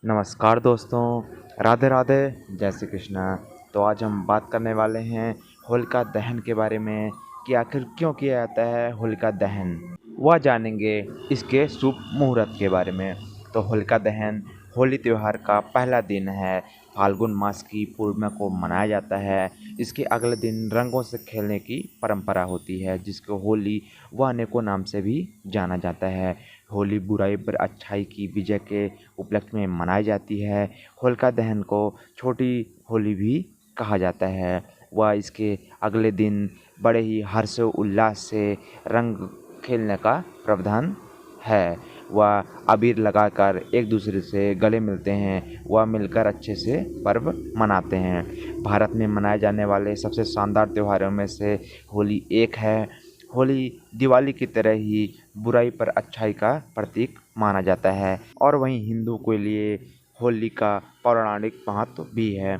नमस्कार दोस्तों, राधे राधे, जय श्री कृष्णा। तो आज हम बात करने वाले हैं होलिका दहन के बारे में कि आखिर क्यों किया जाता है होलिका दहन। वह जानेंगे इसके शुभ मुहूर्त के बारे में। तो होलिका दहन होली त्यौहार का पहला दिन है। फाल्गुन मास की पूर्णिमा को मनाया जाता है। इसके अगले दिन रंगों से खेलने की परंपरा होती है, जिसको होली व अनेकों नाम से भी जाना जाता है। होली बुराई पर अच्छाई की विजय के उपलक्ष्य में मनाई जाती है। होलिका दहन को छोटी होली भी कहा जाता है। वह इसके अगले दिन बड़े ही हर्ष उल्लास से रंग खेलने का प्रावधान है। वह अबीर लगाकर एक दूसरे से गले मिलते हैं। वह मिलकर अच्छे से पर्व मनाते हैं। भारत में मनाए जाने वाले सबसे शानदार त्योहारों में से होली एक है। होली दिवाली की तरह ही बुराई पर अच्छाई का प्रतीक माना जाता है और वहीं हिंदू के लिए होली का पौराणिक महत्व भी है।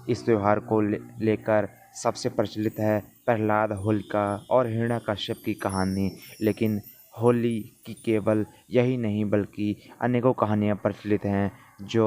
इस त्यौहार को लेकर सबसे प्रचलित है प्रहलाद, होलिका और हिरण्यकश्यप की कहानी। लेकिन होली की केवल यही नहीं बल्कि अनेकों कहानियाँ प्रचलित हैं जो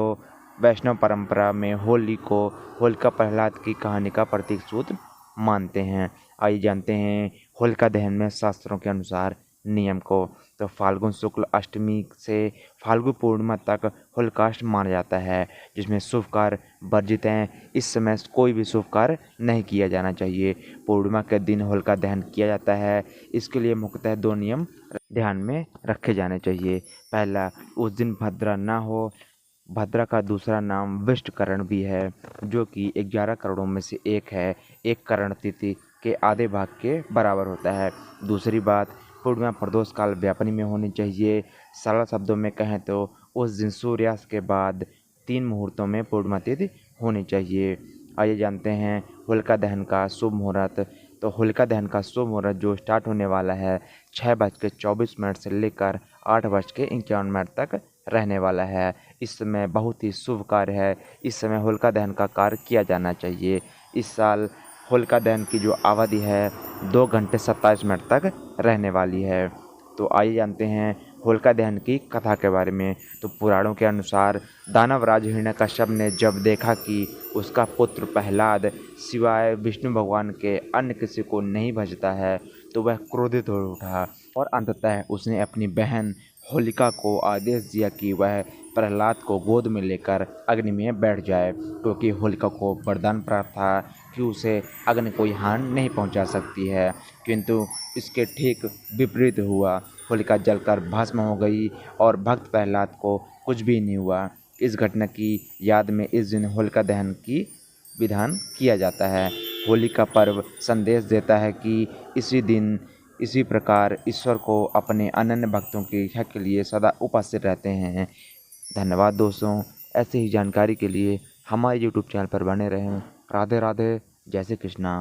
वैष्णव परंपरा में होली को होलिका प्रहलाद की कहानी का प्रतीक सूत्र मानते हैं। आइए जानते हैं होलिका दहन में शास्त्रों के अनुसार नियम को। तो फाल्गुन शुक्ल अष्टमी से फाल्गुन पूर्णिमा तक होलिकाष्टमी माना जाता है, जिसमें शुभ कार्य वर्जित हैं। इस समय कोई भी शुभ कार्य नहीं किया जाना चाहिए। पूर्णिमा के दिन होलिका दहन किया जाता है। इसके लिए मुख्यतः दो नियम ध्यान में रखे जाने चाहिए। पहला, उस दिन भद्रा न हो। भद्रा का दूसरा नाम विष्टकरण भी है, जो कि 11 करणों में से एक है। एक करण तिथि के आधे भाग के बराबर होता है। दूसरी बात, पूर्णिमा प्रदोष काल व्यापनी में होनी चाहिए। सरल शब्दों में कहें तो उस दिन सूर्यास्त के बाद 3 मुहूर्तों में पूर्णिमा तिथि होनी चाहिए। आइए जानते हैं होलिका दहन का शुभ मुहूर्त। तो होलिका दहन का शुभ मुहूर्त जो स्टार्ट होने वाला है 6:24 से लेकर 8:51 तक रहने वाला है। इस समय बहुत ही शुभ कार्य है। इस समय होलिका दहन का कार्य किया जाना चाहिए। इस साल होलिका दहन की जो अवधि है 2 घंटे 27 मिनट तक रहने वाली है। तो आइए जानते हैं होलिका दहन की कथा के बारे में। तो पुराणों के अनुसार दानवराज हिरण्यकश्यप ने जब देखा कि उसका पुत्र प्रहलाद सिवाय विष्णु भगवान के अन्य किसी को नहीं भजता है, तो वह क्रोधित हो उठा और अंततः उसने अपनी बहन होलिका को आदेश दिया कि वह प्रहलाद को गोद में लेकर अग्नि में बैठ जाए, क्योंकि होलिका को वरदान प्राप्त था कि उसे अग्नि कोई हानि नहीं पहुंचा सकती है। किंतु इसके ठीक विपरीत हुआ। होलिका जलकर भस्म हो गई और भक्त प्रहलाद को कुछ भी नहीं हुआ। इस घटना की याद में इस दिन होलिका दहन की विधान किया जाता है। होली का पर्व संदेश देता है कि इसी दिन इसी प्रकार ईश्वर को अपने अनन्य भक्तों की इच्छा के लिए सदा उपस्थित रहते हैं। धन्यवाद दोस्तों। ऐसे ही जानकारी के लिए हमारे यूट्यूब चैनल पर बने रहें। राधे राधे, जय श्री कृष्णा।